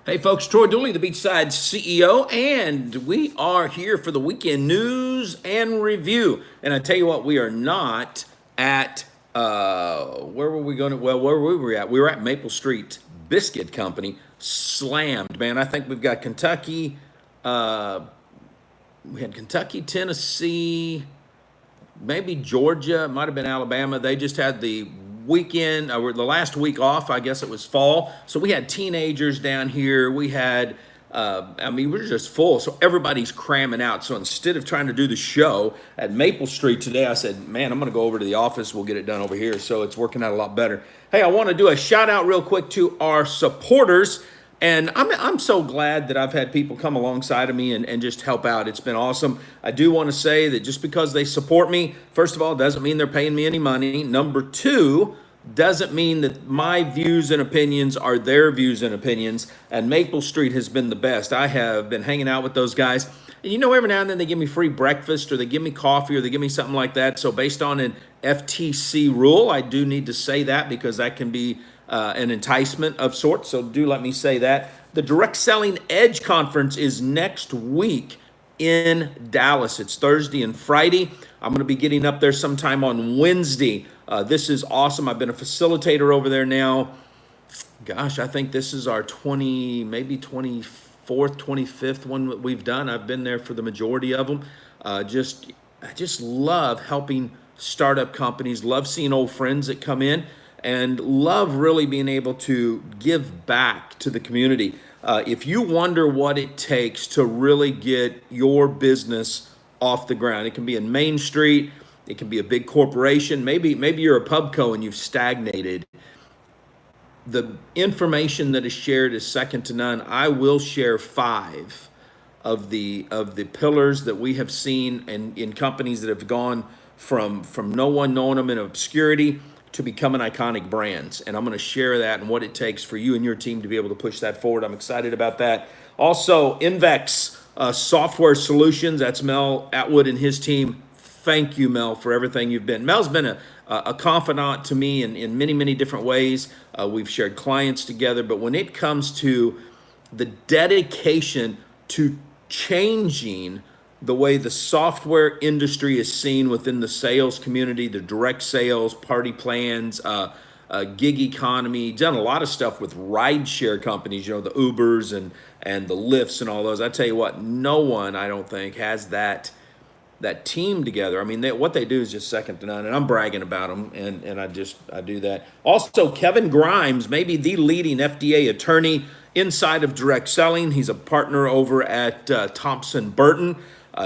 Hey folks, Troy Dooley, the Beachside CEO, and we are here for the weekend news and review. And I tell you what, we are not at where were we going to? Well, where were we at? We were at Maple Street Biscuit Company, slammed, man. I think we've got Kentucky. We had Kentucky, Tennessee, maybe Georgia, it might have been Alabama. They just had the weekend or the last week off. I guess it was fall. So we had teenagers down here. We had, we're just full. So everybody's cramming out. So instead of trying to do the show at Maple Street today, I said, man, I'm going to go over to the office. We'll get it done over here. So it's working out a lot better. Hey, I want to do a shout out real quick to our supporters. And I'm so glad that I've had people come alongside of me and just help out. It's been awesome. I do want to say that just because they support me, first of all, doesn't mean they're paying me any money. Number two, doesn't mean that my views and opinions are their views and opinions. And Maple Street has been the best. I have been hanging out with those guys. And you know, every now and then they give me free breakfast or they give me coffee or they give me something like that. So based on an FTC rule, I do need to say that because that can be an enticement of sorts, so do let me say that. The Direct Selling Edge Conference is next week in Dallas. It's Thursday and Friday. I'm going to be getting up there sometime on Wednesday. This is awesome. I've been a facilitator over there now. Gosh, I think this is our 24th, 25th one that we've done. I've been there for the majority of them. I just love helping startup companies, love seeing old friends that come in, and love really being able to give back to the community. If you wonder what it takes to really get your business off the ground, it can be in Main Street, it can be a big corporation, maybe you're a pubco and you've stagnated. The information that is shared is second to none. I will share 5 of the pillars that we have seen in companies that have gone from no one knowing them in obscurity to becoming iconic brands. And I'm going to share that and what it takes for you and your team to be able to push that forward. I'm excited about that. Also, Invex Software Solutions, that's Mel Atwood and his team. Thank you, Mel, for everything you've been. Mel's been a confidant to me in many, many different ways. We've shared clients together, but when it comes to the dedication to changing the way the software industry is seen within the sales community, the direct sales, party plans, gig economy, done a lot of stuff with rideshare companies, you know, the Ubers and the Lyfts and all those. I tell you what, no one, I don't think, has that team together. I mean, what they do is just second to none, and I'm bragging about them, and I do that. Also, Kevin Grimes, maybe the leading FDA attorney inside of direct selling. He's a partner over at Thompson Burton.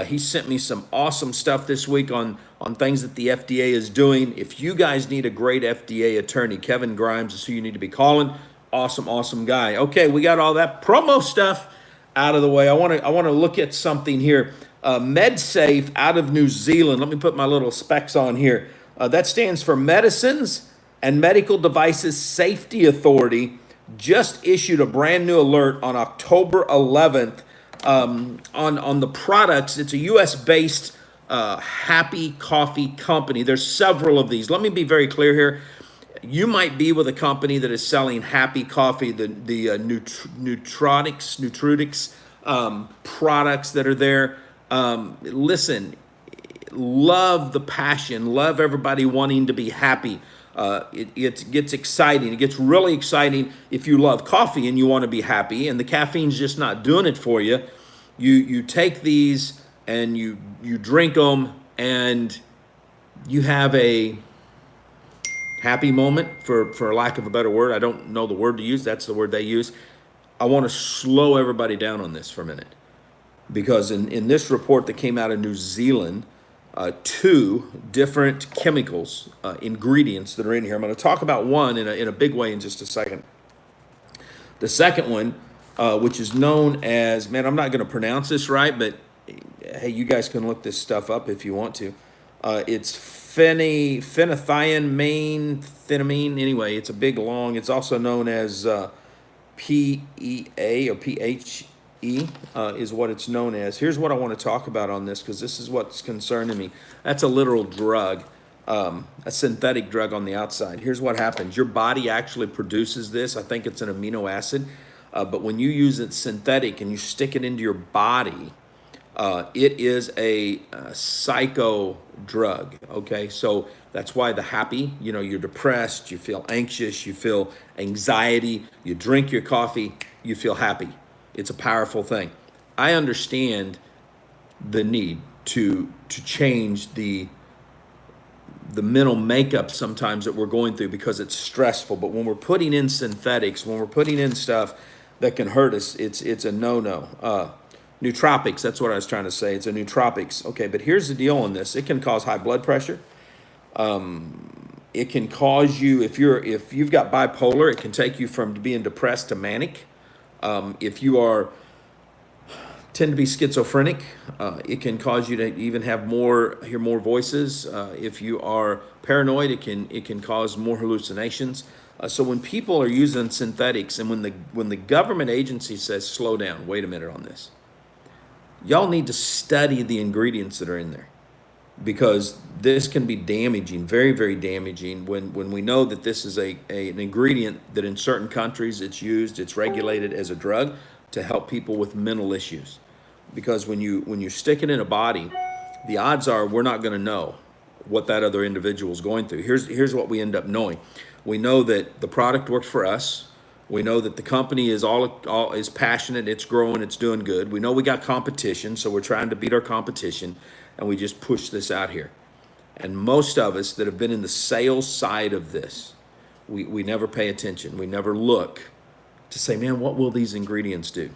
He sent me some awesome stuff this week on things that the FDA is doing. If you guys need a great FDA attorney, Kevin Grimes is who you need to be calling. Awesome guy. Okay, we got all that promo stuff out of the way. I want to look at something here. MedSafe out of New Zealand. Let me put my little specs on here. That stands for Medicines and Medical Devices Safety Authority. Just issued a brand new alert on October 11th. On the products. It's a U.S.-based Happy Coffee company. There's several of these. Let me be very clear here. You might be with a company that is selling Happy Coffee, the Nutritics products that are there. Listen, love the passion, love everybody wanting to be happy. It gets exciting. It gets really exciting if you love coffee and you want to be happy, and the caffeine's just not doing it for you. You take these and you drink them, and you have a happy moment, for lack of a better word. I don't know the word to use. That's the word they use. I want to slow everybody down on this for a minute, because in this report that came out of New Zealand, 2 different chemicals, ingredients that are in here. I'm going to talk about one in a big way in just a second. The second one, which is known as, man, I'm not going to pronounce this right, but hey, you guys can look this stuff up if you want to. It's phenethylamine. Anyway, it's a big long. It's also known as PEA or PHE is what it's known as. Here's what I want to talk about on this, because this is what's concerning me. That's a literal drug, a synthetic drug on the outside. Here's what happens. Your body actually produces this. I think it's an amino acid. But when you use it synthetic and you stick it into your body, it is a psycho drug. Okay, so that's why the happy, you're depressed, you feel anxious, you feel anxiety, you drink your coffee, you feel happy. It's a powerful thing. I understand the need to change the mental makeup sometimes that we're going through because it's stressful. But when we're putting in synthetics, when we're putting in stuff that can hurt us, it's a no-no. Nootropics, that's what I was trying to say. It's a nootropics. Okay, but here's the deal on this. It can cause high blood pressure. It can cause you, if you've got bipolar, it can take you from being depressed to manic. If you tend to be schizophrenic, it can cause you to even hear more voices. If you are paranoid, it can cause more hallucinations. So when people are using synthetics, and when the government agency says slow down, wait a minute on this, y'all need to study the ingredients that are in there, because this can be damaging, very, very damaging, when we know that this is an ingredient that in certain countries it's regulated as a drug to help people with mental issues. Because when you stick it in a body, the odds are we're not going to know what that other individual is going through. Here's what we end up knowing. We know that the product worked for us. We know that the company is is passionate, it's growing, it's doing good. We know we got competition, so we're trying to beat our competition, and we just push this out here. And most of us that have been in the sales side of this, we never pay attention. We never look to say, man, what will these ingredients do?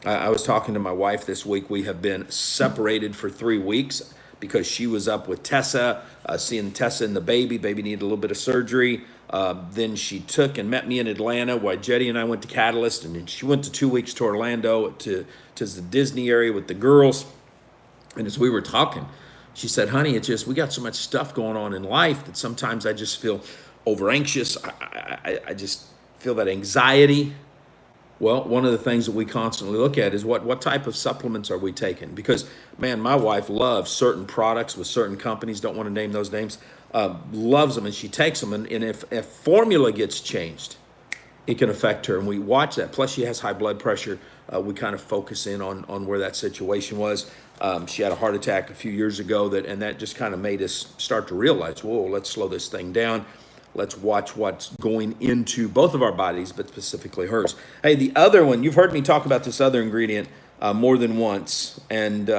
I was talking to my wife this week. We have been separated for 3 weeks because she was up with Tessa, seeing Tessa and the baby. Baby needed a little bit of surgery. Then she took and met me in Atlanta while Jetty and I went to Catalyst. And then she went to 2 weeks to Orlando to the Disney area with the girls. And as we were talking, she said, honey, it's just, we got so much stuff going on in life that sometimes I just feel over anxious. I just feel that anxiety. Well, one of the things that we constantly look at is what type of supplements are we taking? Because, man, my wife loves certain products with certain companies, don't want to name those names, loves them, and she takes them. And if formula gets changed, it can affect her. And we watch that. Plus, she has high blood pressure. We kind of focus in on where that situation was. She had a heart attack a few years ago, and that just kind of made us start to realize, whoa, let's slow this thing down. Let's watch what's going into both of our bodies, but specifically hers. Hey, the other one, you've heard me talk about this other ingredient more than once, and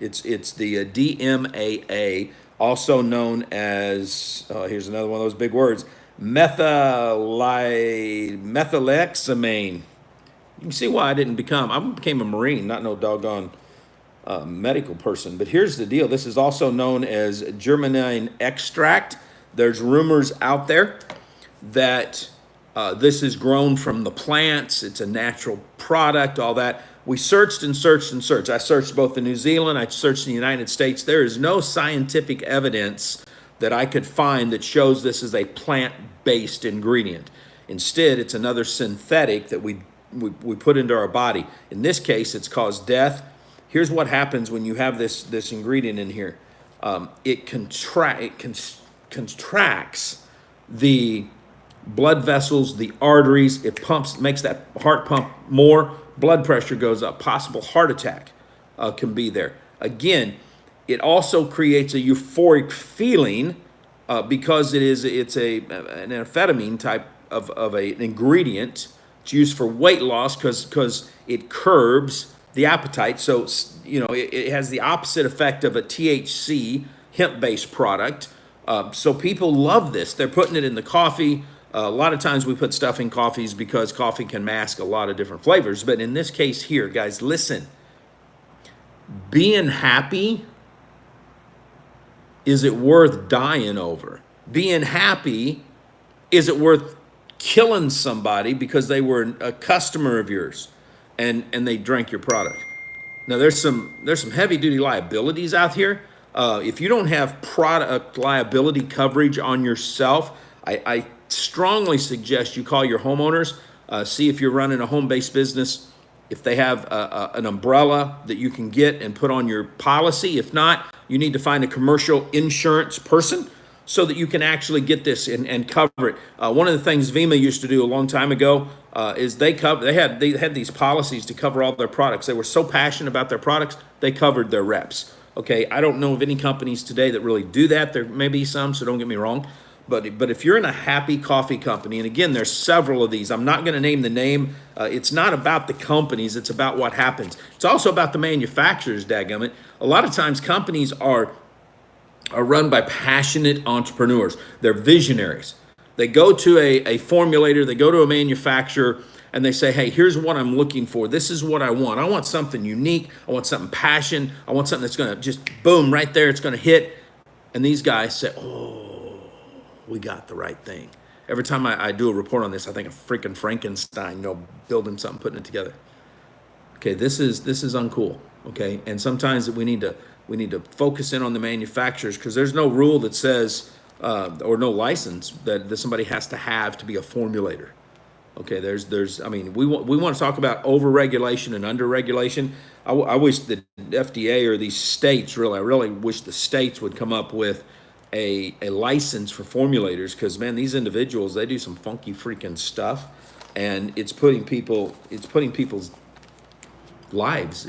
it's the DMAA, also known as, here's another one of those big words, methyloxamine. You can see why I became a Marine, not no doggone medical person. But here's the deal. This is also known as germaline extract. There's rumors out there that this is grown from the plants. It's a natural product, all that. We searched and searched and searched. I searched both in New Zealand, I searched in the United States. There is no scientific evidence that I could find that shows this is a plant-based ingredient. Instead, it's another synthetic that we put into our body. In this case, it's caused death. Here's what happens when you have this ingredient in here. It contracts the blood vessels, the arteries. It makes that heart pump more. Blood pressure goes up. Possible heart attack can be there. Again, it also creates a euphoric feeling because it's an amphetamine type of an ingredient. It's used for weight loss because it curbs the appetite. So it has the opposite effect of a THC hemp-based product. So people love this. They're putting it in the coffee. A lot of times we put stuff in coffees because coffee can mask a lot of different flavors. But in this case here, guys, listen. Being happy, is it worth dying over? Being happy, is it worth killing somebody because they were a customer of yours and they drank your product? Now there's some heavy duty liabilities out here. If you don't have product liability coverage on yourself, I strongly suggest you call your homeowners, see if you're running a home-based business, if they have an umbrella that you can get and put on your policy. If not, you need to find a commercial insurance person so that you can actually get this and cover it. One of the things Vima used to do a long time ago is they had these policies to cover all their products. They were so passionate about their products, they covered their reps. Okay, I don't know of any companies today that really do that. There may be some, so don't get me wrong. But if you're in a happy coffee company, and again, there's several of these. I'm not going to name the name. It's not about the companies. It's about what happens. It's also about the manufacturers, dadgummit. A lot of times companies are run by passionate entrepreneurs. They're visionaries. They go to a formulator, they go to a manufacturer, and they say, hey, here's what I'm looking for. This is what I want. I want something unique. I want something passion. I want something that's going to just boom right there. It's going to hit. And these guys say, oh, we got the right thing. Every time I do a report on this, I think of freaking Frankenstein, building something, putting it together. Okay, this is uncool. Okay, and sometimes we need to focus in on the manufacturers, because there's no rule that says or no license that somebody has to be a formulator. Okay, we want to talk about over-regulation and under-regulation. I wish the FDA or these states, I really wish the states would come up with a license for formulators, because, man, these individuals, they do some funky freaking stuff, and it's putting people's lives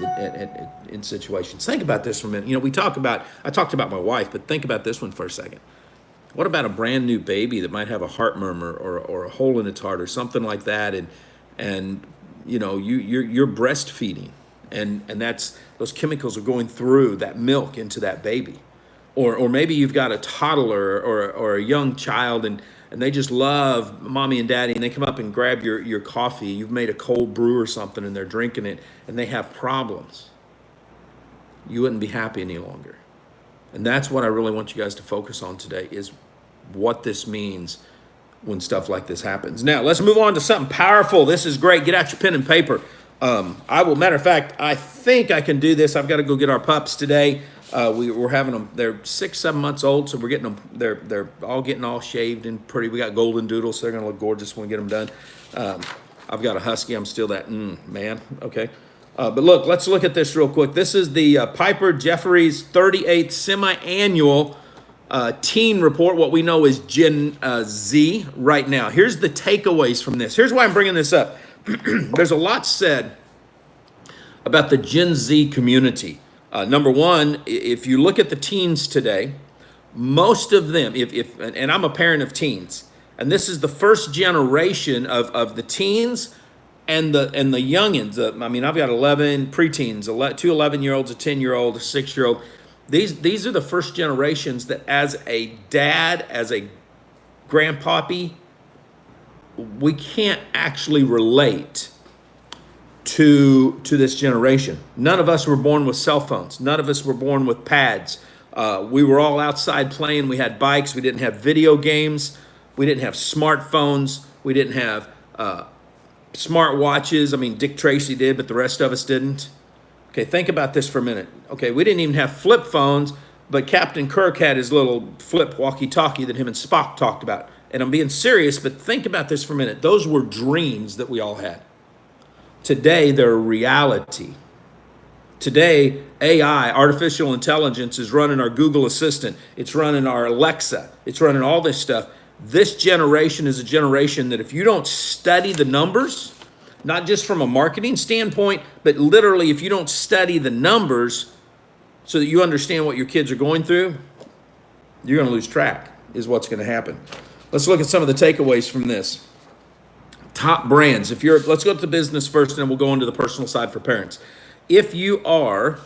in situations. Think about this for a minute. I talked about my wife, but think about this one for a second. What about a brand new baby that might have a heart murmur or a hole in its heart or something like that, and you're breastfeeding, and those chemicals are going through that milk into that baby, or maybe you've got a toddler or a young child, and they just love mommy and daddy, and they come up and grab your coffee. You've made a cold brew or something, and they're drinking it, and they have problems. You wouldn't be happy any longer. And that's what I really want you guys to focus on today, is what this means when stuff like this happens. Now, let's move on to something powerful. This is great. Get out your pen and paper. Matter of fact, I think I can do this. I've got to go get our pups today. We're having them, they're 6-7 months old, so we're getting them, they're all getting all shaved and pretty. We got golden doodles, so they're going to look gorgeous when we get them done. I've got a husky. I'm still that man. Okay. But look, let's look at this real quick. This is the Piper Jefferies 38th semi-annual teen report, what we know is Gen Z right now. Here's the takeaways from this. Here's why I'm bringing this up. There's a lot said about the Gen Z community. Number one, if you look at the teens today, most of them, and I'm a parent of teens, and this is the first generation of the teens and the youngins. I've got 11 preteens, 2 11-year-olds, a 10-year-old, a 6-year-old. These are the first generations that, as a dad, as a grandpappy, we can't actually relate to this generation. None of us were born with cell phones. None of us were born with pads. We were all outside playing. We had bikes. We didn't have video games. We didn't have smartphones. We didn't have smart watches. Dick Tracy did, but the rest of us didn't. Okay, think about this for a minute. Okay, we didn't even have flip phones, but Captain Kirk had his little flip walkie-talkie that him and Spock talked about. And I'm being serious, but think about this for a minute. Those were dreams that we all had. Today, they're a reality. Today, AI, artificial intelligence, is running our Google Assistant. It's running our Alexa. It's running all this stuff. This generation is a generation that if you don't study the numbers, not just from a marketing standpoint, but literally if you don't study the numbers so that you understand what your kids are going through, you're going to lose track, is what's going to happen. Let's look at some of the takeaways from this. Top brands. Let's go to the business first, and then we'll go into the personal side for parents. If you are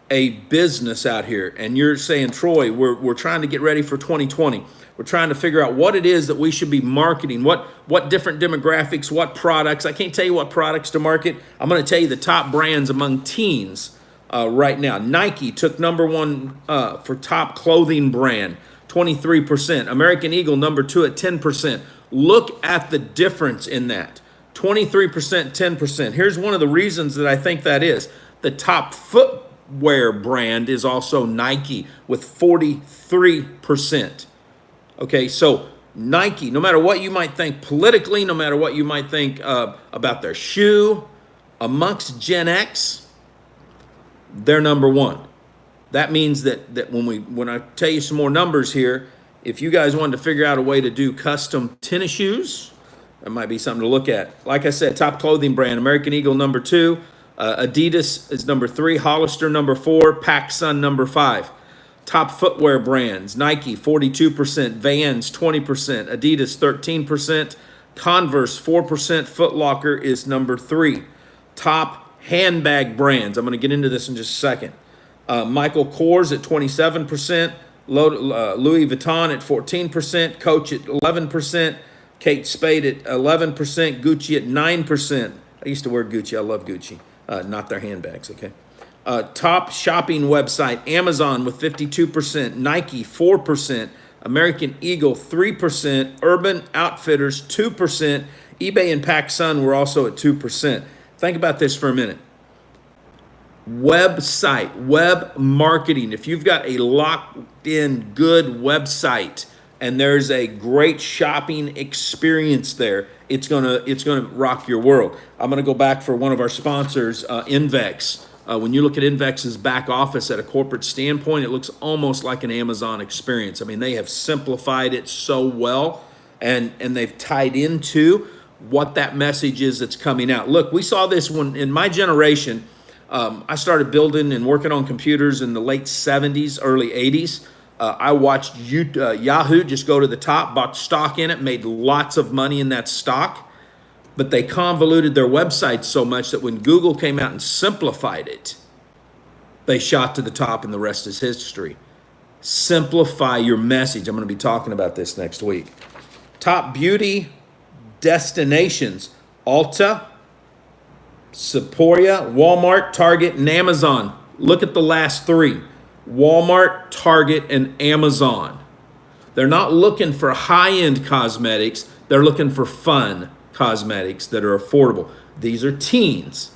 a business out here and you're saying, Troy, we're trying to get ready for 2020. We're trying to figure out what it is that we should be marketing, what different demographics, what products. I can't tell you what products to market. I'm going to tell you the top brands among teens right now. Nike took number one for top clothing brand, 23%. American Eagle, number two at 10%. Look at the difference in that. 23%, 10%. Here's one of the reasons that I think that is. The top footwear brand is also Nike with 43%. Okay, so Nike, no matter what you might think politically, no matter what you might think about their shoe, amongst Gen X, they're number one. That means that when I tell you some more numbers here, If you guys wanted to figure out a way to do custom tennis shoes, that might be something to look at. Like I said, top clothing brand, American Eagle number 2, Adidas is number 3, Hollister number 4, PacSun number 5. Top footwear brands, Nike 42%, Vans 20%, Adidas 13%, Converse 4%, Foot Locker is number 3. Top handbag brands, I'm going to get into this in just a second. Michael Kors at 27%, Louis Vuitton at 14%, Coach at 11%, Kate Spade at 11%, Gucci at 9%. I used to wear Gucci. I love Gucci. Not their handbags, okay? Top shopping website, Amazon with 52%, Nike 4%, American Eagle 3%, Urban Outfitters 2%, eBay and PacSun were also at 2%. Think about this for a minute. Website, web marketing. If you've got a locked in good website and there's a great shopping experience there, it's gonna rock your world. I'm gonna go back for one of our sponsors, Invex. When you look at Invex's back office at a corporate standpoint, it looks almost like an Amazon experience. I mean, they have simplified it so well, and they've tied into what that message is that's coming out. Look, we saw this one in my generation. I started building and working on computers in the late 70s, early 80s. I watched Yahoo just go to the top, bought stock in it, made lots of money in that stock. But they convoluted their website so much that when Google came out and simplified it, they shot to the top and the rest is history. Simplify your message. I'm going to be talking about this next week. Top beauty destinations, Ulta, Sephora, Walmart, Target, and Amazon. Look at the last 3. Walmart, Target, and Amazon. They're not looking for high-end cosmetics. They're looking for fun cosmetics that are affordable. These are teens.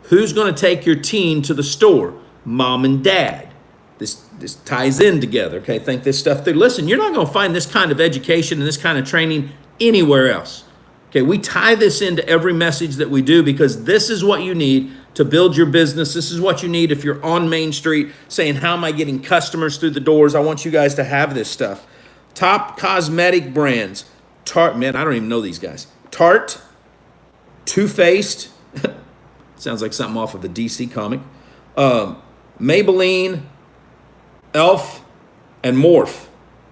Who's going to take your teen to the store? Mom and dad. This ties in together, okay? Think this stuff through. Listen, you're not going to find this kind of education and this kind of training anywhere else. Okay, we tie this into every message that we do because this is what you need to build your business. This is what you need if you're on Main Street saying, how am I getting customers through the doors? I want you guys to have this stuff. Top cosmetic brands. Tarte, man, I don't even know these guys. Tarte, Too Faced, sounds like something off of the DC comic, Maybelline, Elf, and Morphe.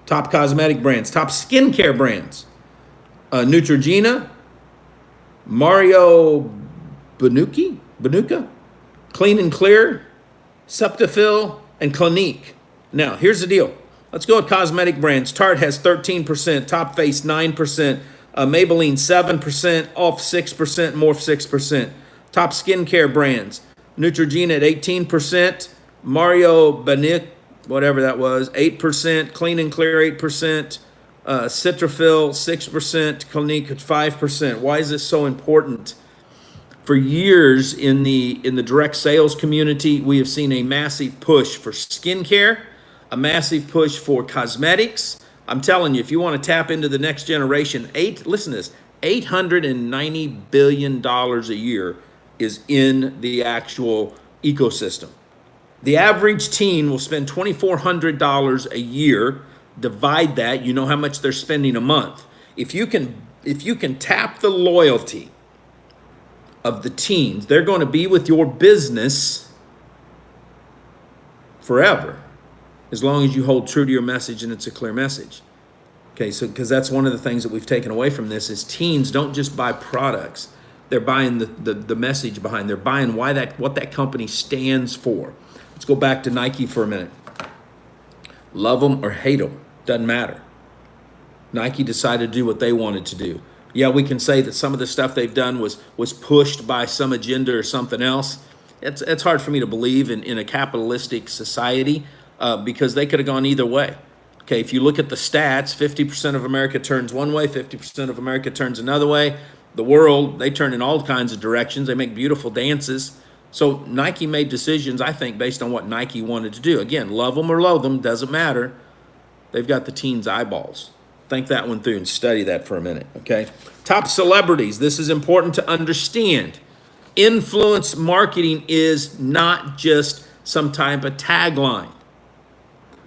Top cosmetic brands. Top skincare brands. Neutrogena, Mario Benuka, Clean and Clear, Cetaphil, and Clinique. Now, here's the deal. Let's go with cosmetic brands. Tarte has 13%, Top Face 9%, Maybelline 7%, Elf 6%, Morphe 6%. Top skincare brands. Neutrogena at 18%, Mario Benuka, whatever that was, 8%, Clean and Clear 8%, Cetaphil 6%, Clinique at 5%. Why is this so important? For years in the direct sales community, we have seen a massive push for skincare, a massive push for cosmetics. I'm telling you, if you want to tap into the next generation, listen to this, $890 billion a year is in the actual ecosystem. The average teen will spend $2,400 a year. Divide that, you know how much they're spending a month. If you can tap the loyalty of the teens, they're going to be with your business forever, as long as you hold true to your message and it's a clear message. Okay, so because that's one of the things that we've taken away from this is teens don't just buy products. They're buying the message behind. They're buying what that company stands for. Let's go back to Nike for a minute. Love them or hate them, doesn't matter. Nike decided to do what they wanted to do. Yeah, we can say that some of the stuff they've done was pushed by some agenda or something else. It's hard for me to believe in a capitalistic society because they could have gone either way. Okay, if you look at the stats, 50% of America turns one way, 50% of America turns another way. The world, they turn in all kinds of directions. They make beautiful dances. So Nike made decisions, I think, based on what Nike wanted to do. Again, love them or loathe them, doesn't matter. They've got the teens' eyeballs. Think that one through and study that for a minute, okay? Top celebrities. This is important to understand. Influence marketing is not just some type of tagline.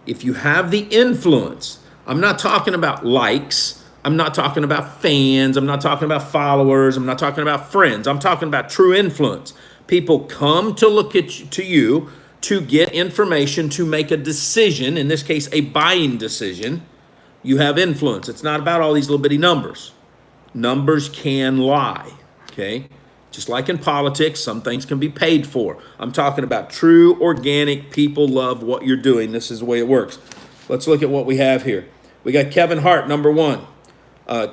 If you have the influence, I'm not talking about likes. I'm not talking about fans. I'm not talking about followers. I'm not talking about friends. I'm talking about true influence. People come to look to you to get information, to make a decision, in this case, a buying decision. You have influence. It's not about all these little bitty numbers. Numbers can lie, okay? Just like in politics, some things can be paid for. I'm talking about true, organic, people love what you're doing. This is the way it works. Let's look at what we have here. We got Kevin Hart, number 1.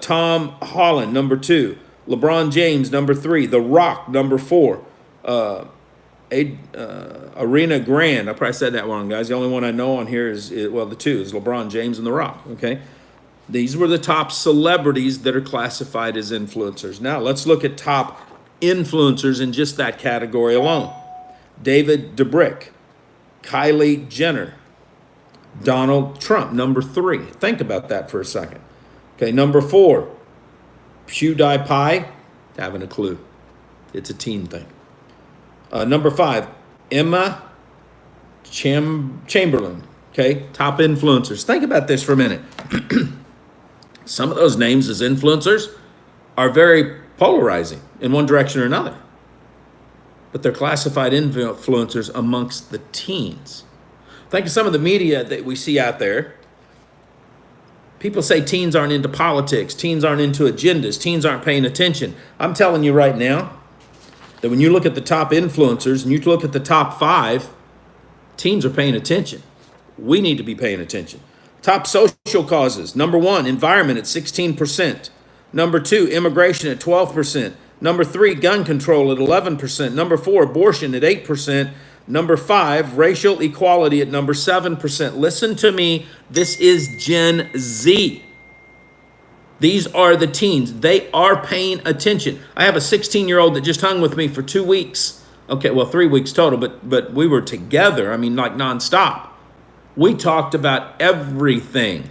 Tom Holland, number 2. LeBron James, number 3. The Rock, number 4. Arena Grande. I probably said that wrong, guys. The only one I know on here is, well, the 2 is LeBron James and The Rock, okay? These were the top celebrities that are classified as influencers. Now, let's look at top influencers in just that category alone. David Dobrik, Kylie Jenner, Donald Trump, number 3. Think about that for a second. Okay, number 4, PewDiePie, having a clue. It's a teen thing. Number 5, Emma Chamberlain. Okay, top influencers. Think about this for a minute. Some of those names as influencers are very polarizing in one direction or another. But they're classified influencers amongst the teens. Think of some of the media that we see out there. People say teens aren't into politics, teens aren't into agendas, teens aren't paying attention. I'm telling you right now that when you look at the top influencers and you look at the top 5, teens are paying attention. We need to be paying attention. Top social causes. Number 1, environment at 16%. Number 2, immigration at 12%. Number 3, gun control at 11%. Number 4, abortion at 8%. Number 5, racial equality at number 7%. Listen to me. This is Gen Z. These are the teens. They are paying attention. I have a 16-year-old that just hung with me for 2 weeks. Okay, well, 3 weeks total, but we were together. I mean, like nonstop. We talked about everything.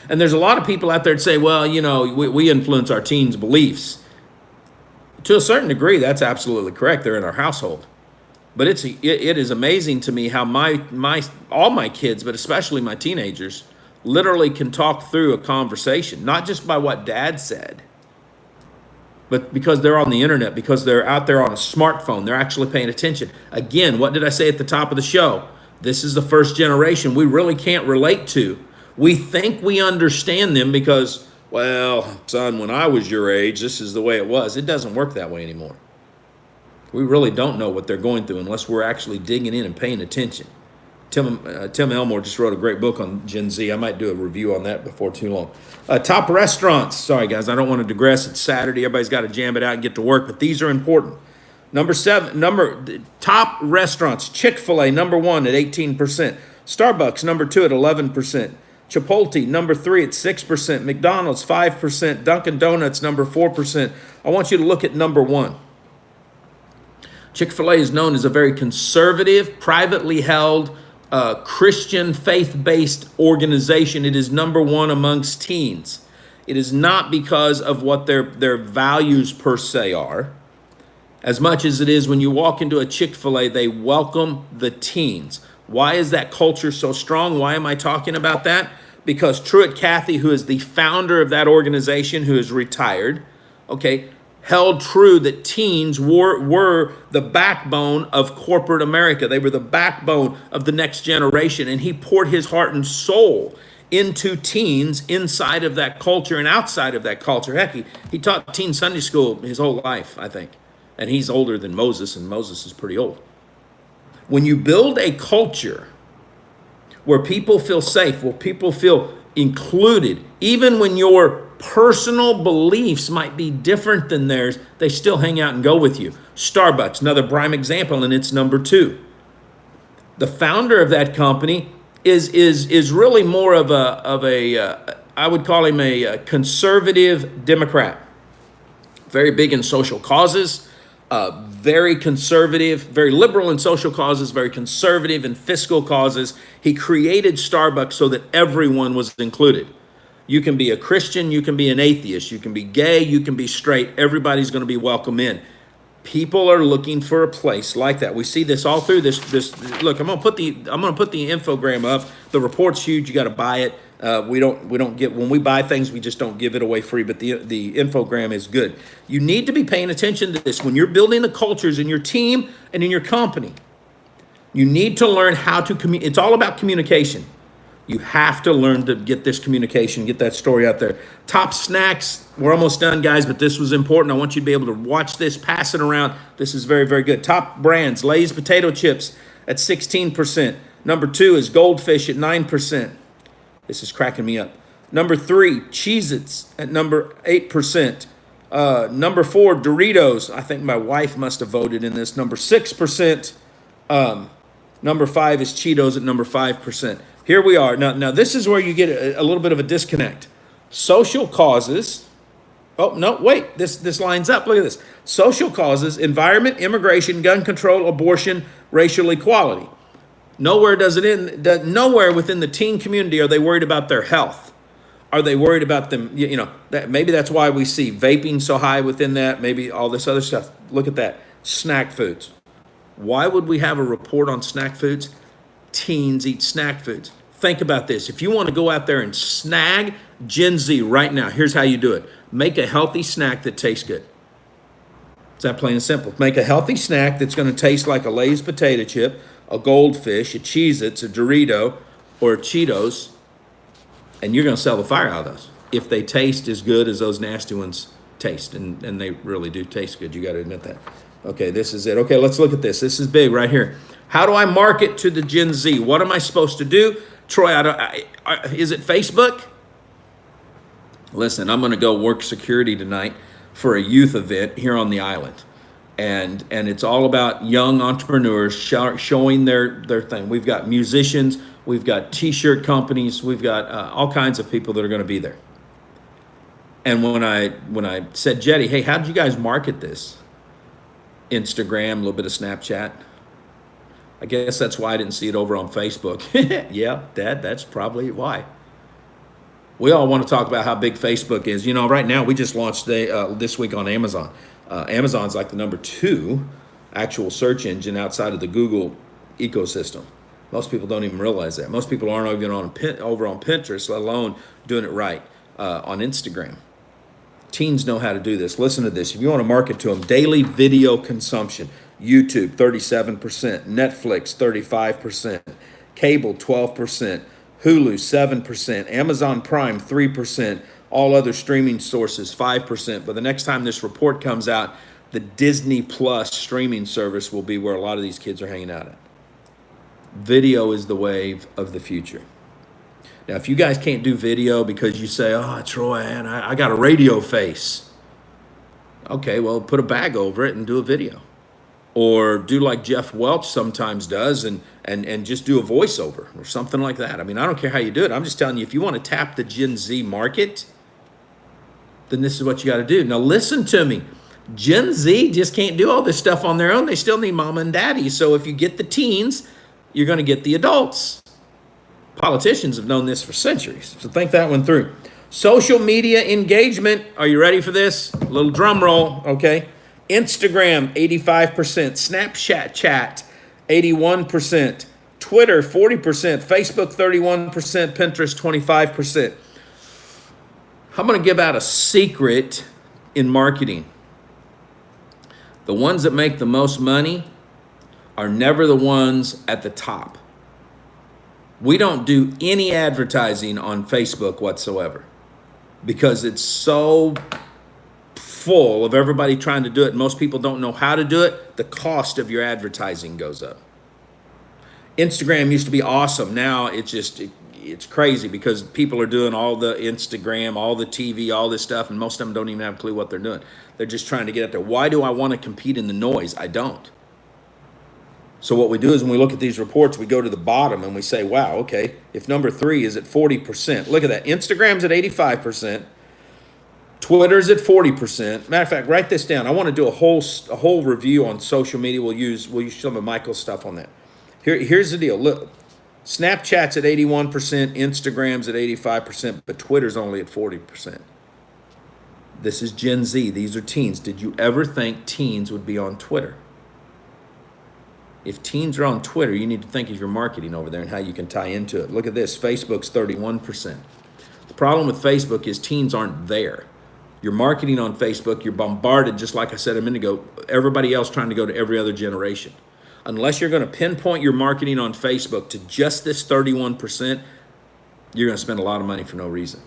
And there's a lot of people out there that say, well, you know, we influence our teens' beliefs. To a certain degree, that's absolutely correct. They're in our household. But it is amazing to me how all my kids, but especially my teenagers, literally can talk through a conversation, not just by what dad said, but because they're on the internet, because they're out there on a smartphone, they're actually paying attention. Again, what did I say at the top of the show? This is the first generation we really can't relate to. We think we understand them because, well, son, when I was your age, this is the way it was. It doesn't work that way anymore. We really don't know what they're going through unless we're actually digging in and paying attention. Tim Elmore just wrote a great book on Gen Z. I might do a review on that before too long. Top restaurants. Sorry, guys, I don't want to digress. It's Saturday. Everybody's got to jam it out and get to work, but these are important. Top restaurants. Chick-fil-A, number 1 at 18%. Starbucks, number 2 at 11%. Chipotle, number 3 at 6%. McDonald's, 5%. Dunkin' Donuts, number 4%. I want you to look at number 1. Chick-fil-A is known as a very conservative, privately held, Christian faith-based organization. It is number 1 amongst teens. It is not because of what their values per se are, as much as it is when you walk into a Chick-fil-A, they welcome the teens. Why is that culture so strong? Why am I talking about that? Because Truett Cathy, who is the founder of that organization, who is retired, okay, held true that teens were the backbone of corporate America. They were the backbone of the next generation. And he poured his heart and soul into teens inside of that culture and outside of that culture. Heck, he taught teen Sunday school his whole life, I think. And he's older than Moses, and Moses is pretty old. When you build a culture where people feel safe, where people feel included, even when your personal beliefs might be different than theirs, they still hang out and go with you. Starbucks, another prime example, and it's number 2. The founder of that company is really more of a I would call him a conservative Democrat. Very big in social causes, very conservative, very liberal in social causes, very conservative in fiscal causes. He created Starbucks so that everyone was included. You can be a Christian, you can be an atheist, you can be gay, you can be straight. Everybody's going to be welcome in. People are looking for a place like that. We see this all through this. Look, I'm gonna put the infogram up. The report's huge. You got to buy it. We don't get, when we buy things, we just don't give it away free, but the infogram is good. You need to be paying attention to this when you're building the cultures in your team and in your company. You need to learn how to communicate. It's all about communication. You have to learn to get this communication, get that story out there. Top snacks, we're almost done, guys, but this was important. I want you to be able to watch this, pass it around. This is very, very good. Top brands, Lay's potato chips at 16%. Number 2 is Goldfish at 9%. This is cracking me up. Number 3, Cheez-Its at number 8%. Number 4, Doritos. I think my wife must have voted in this. Number 6%. Number 5 is Cheetos at number 5%. Here we are. Now this is where you get a little bit of a disconnect. Social causes. Oh, no, wait. This lines up. Look at this. Social causes, environment, immigration, gun control, abortion, racial equality. Nowhere does it end. Nowhere within the teen community are they worried about their health. Are they worried about them? Maybe that's why we see vaping so high within that. Maybe all this other stuff. Look at that. Snack foods. Why would we have a report on snack foods? Teens eat snack foods. Think about this. If you want to go out there and snag Gen Z right now, here's how you do it. Make a healthy snack that tastes good. It's that plain and simple. Make a healthy snack that's going to taste like a Lay's potato chip, a Goldfish, a Cheez-Its, a Dorito, or a Cheetos, and you're going to sell the fire out of those if they taste as good as those nasty ones taste, and they really do taste good. You got to admit that. Okay, this is it. Okay, let's look at this. This is big right here. How do I market to the Gen Z? What am I supposed to do? Troy, is it Facebook? Listen, I'm going to go work security tonight for a youth event here on the island. And it's all about young entrepreneurs showing their thing. We've got musicians, we've got t-shirt companies, we've got all kinds of people that are going to be there. And when I said, Jetty, hey, how did you guys market this? Instagram, a little bit of Snapchat. I guess that's why I didn't see it over on Facebook. Yeah, Dad, that's probably why. We all want to talk about how big Facebook is. Right now we just launched this week on Amazon. Amazon's like the number 2 actual search engine outside of the Google ecosystem. Most people don't even realize that. Most people aren't even over on Pinterest, let alone doing it right on Instagram. Teens know how to do this. Listen to this. If you want to market to them, daily video consumption. YouTube, 37%. Netflix, 35%. Cable, 12%. Hulu, 7%. Amazon Prime, 3%. All other streaming sources, 5%. But the next time this report comes out, the Disney Plus streaming service will be where a lot of these kids are hanging out at. Video is the wave of the future. Now, if you guys can't do video because you say, oh, Troy, and I got a radio face. Okay, well, put a bag over it and do a video. Or do like Jeff Welch sometimes does and just do a voiceover or something like that. I mean, I don't care how you do it. I'm just telling you, if you want to tap the Gen Z market, then this is what you got to do. Now, listen to me. Gen Z just can't do all this stuff on their own. They still need mama and daddy. So if you get the teens, you're going to get the adults. Politicians have known this for centuries. So think that one through. Social media engagement. Are you ready for this? A little drum roll, okay? Instagram, 85%. Snapchat chat, 81%. Twitter, 40%. Facebook, 31%. Pinterest, 25%. I'm going to give out a secret in marketing. The ones that make the most money are never the ones at the top. We don't do any advertising on Facebook whatsoever because it's so full of everybody trying to do it. Most people don't know how to do it. The cost of your advertising goes up. Instagram used to be awesome. Now it's crazy because people are doing all the Instagram, all the TV, all this stuff, and most of them don't even have a clue what they're doing. They're just trying to get out there. Why do I want to compete in the noise? I don't. So what we do is when we look at these reports, we go to the bottom and we say, wow, okay, if number 3 is at 40%, look at that. Instagram's at 85%. Twitter's at 40%. Matter of fact, write this down. I want to do a whole review on social media. We'll use some of Michael's stuff on that. Here's the deal. Look, Snapchat's at 81%, Instagram's at 85%, but Twitter's only at 40%. This is Gen Z. These are teens. Did you ever think teens would be on Twitter? If teens are on Twitter, you need to think of your marketing over there and how you can tie into it. Look at this, Facebook's 31%. The problem with Facebook is teens aren't there. You're marketing on Facebook, you're bombarded, just like I said a minute ago, everybody else trying to go to every other generation. Unless you're going to pinpoint your marketing on Facebook to just this 31%, you're going to spend a lot of money for no reason.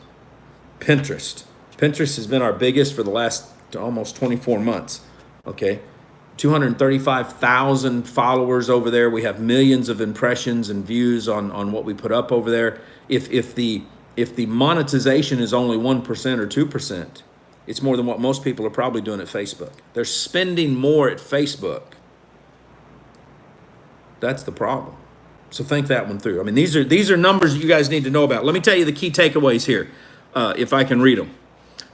Pinterest. Pinterest has been our biggest for the last almost 24 months, okay? 235,000 followers over there. We have millions of impressions and views on what we put up over there. If the monetization is only 1% or 2%, it's more than what most people are probably doing at Facebook. They're spending more at Facebook. That's the problem. So think that one through. I mean, these are numbers that you guys need to know about. Let me tell you the key takeaways here, if I can read them.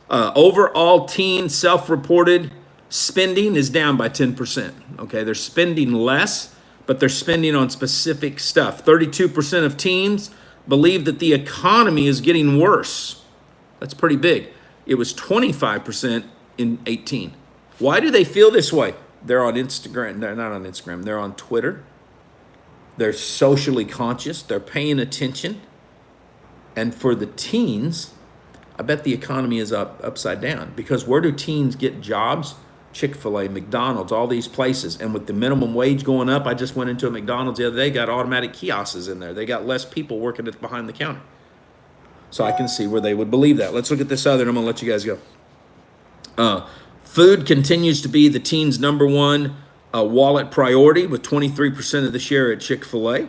Overall teen self-reported spending is down by 10%. Okay, they're spending less, but they're spending on specific stuff. 32% of teens believe that the economy is getting worse. That's pretty big. It was 25% in 18. Why do they feel this way? They're on Instagram. They're not on Instagram. They're on Twitter. They're socially conscious. They're paying attention. And for the teens, I bet the economy is upside down, because where do teens get jobs? Chick-fil-A, McDonald's, all these places. And with the minimum wage going up, I just went into a McDonald's the other day, got automatic kiosks in there. They got less people working behind the counter. So I can see where they would believe that. Let's look at this other, and I'm going to let you guys go. Food continues to be the teens' number one wallet priority, with 23% of the share at Chick-fil-A.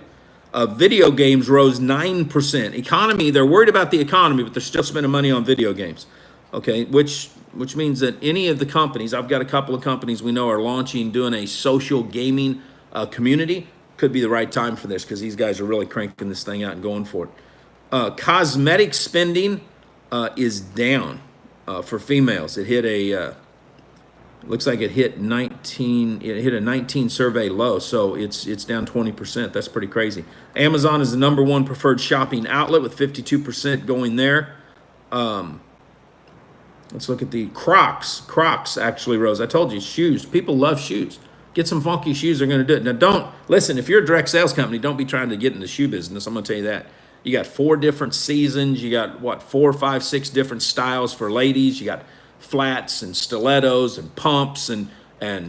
Video games rose 9%. Economy, they're worried about the economy, but they're still spending money on video games. Okay, which means that any of the companies, I've got a couple of companies we know are launching, doing a social gaming community. Could be the right time for this, because these guys are really cranking this thing out and going for it. Cosmetic spending is down for females. It hit looks like it hit 19. It hit a 19 survey low, so it's down 20%. That's pretty crazy. Amazon is the number one preferred shopping outlet, with 52% going there. Let's look at the Crocs. Crocs actually rose. I told you, shoes. People love shoes. Get some funky shoes, they're going to do it. Now, don't listen. If you're a direct sales company, don't be trying to get in the shoe business. I'm going to tell you that. You got 4 different seasons. You got 4, 5, 6 different styles for ladies. You got flats and stilettos and pumps and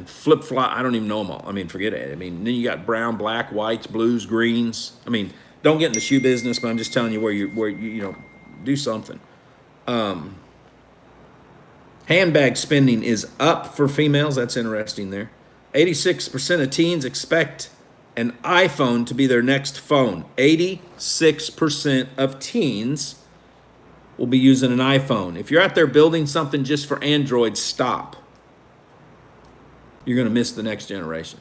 flip-flop. I don't even know them all. I mean, forget it. I mean, then you got brown, black, whites, blues, greens. I mean, don't get in the shoe business, but I'm just telling you where you do something. Handbag spending is up for females. That's interesting there. 86% of teens expect an iPhone to be their next phone. 86% of teens will be using an iPhone. If you're out there building something just for Android, stop. You're going to miss the next generation.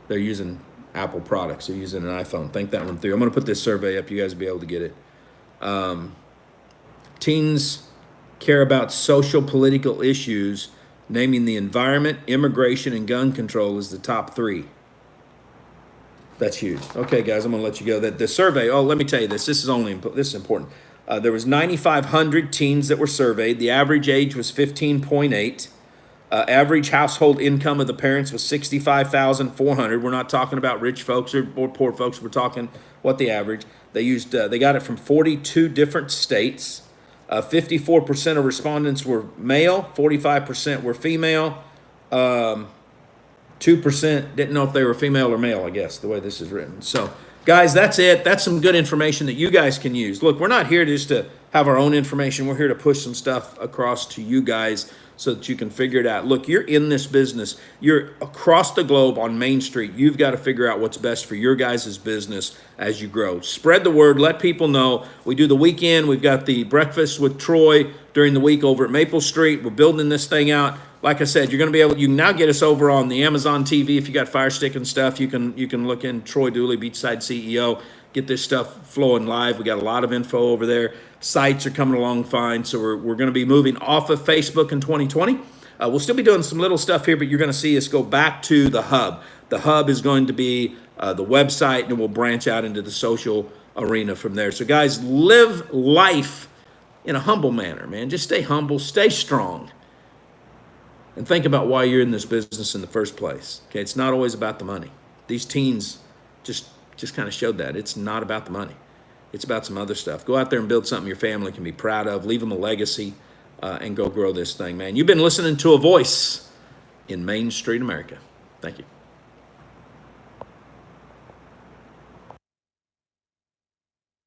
They're using Apple products. They're using an iPhone. Think that one through. I'm going to put this survey up. You guys will be able to get it. Teens care about social political issues, naming the environment, immigration, and gun control as the top 3. That's huge. Okay, guys, I'm going to let you go. That the survey. Oh, let me tell you this. This is important. There was 9,500 teens that were surveyed. The average age was 15.8. Average household income of the parents was $65,400. We're not talking about rich folks or poor folks. We're talking what the average. They got it from 42 different states. 54% of respondents were male. 45% were female. 2% didn't know if they were female or male, I guess, the way this is written. So, guys, that's it. That's some good information that you guys can use. Look, we're not here just to have our own information. We're here to push some stuff across to you guys so that you can figure it out. Look, you're in this business. You're across the globe on Main Street. You've got to figure out what's best for your guys' business as you grow. Spread the word. Let people know. We do the weekend. We've got the breakfast with Troy during the week over at Maple Street. We're building this thing out. Like I said, you're going to be able. You can now get us over on the Amazon TV. If you got Fire Stick and stuff, you can look in Troy Dooley, Beachside CEO. Get this stuff flowing live. We got a lot of info over there. Sites are coming along fine. So we're going to be moving off of Facebook in 2020. We'll still be doing some little stuff here, but you're going to see us go back to the hub. The hub is going to be the website, and we'll branch out into the social arena from there. So guys, live life in a humble manner, man. Just stay humble, stay strong. And think about why you're in this business in the first place. Okay, it's not always about the money. these teens just kind of showed that. It's not about the money. It's about some other stuff. Go out there and build something your family can be proud of. Leave them a legacy, and go grow this thing, man. You've been listening to a voice in Main Street America. Thank you.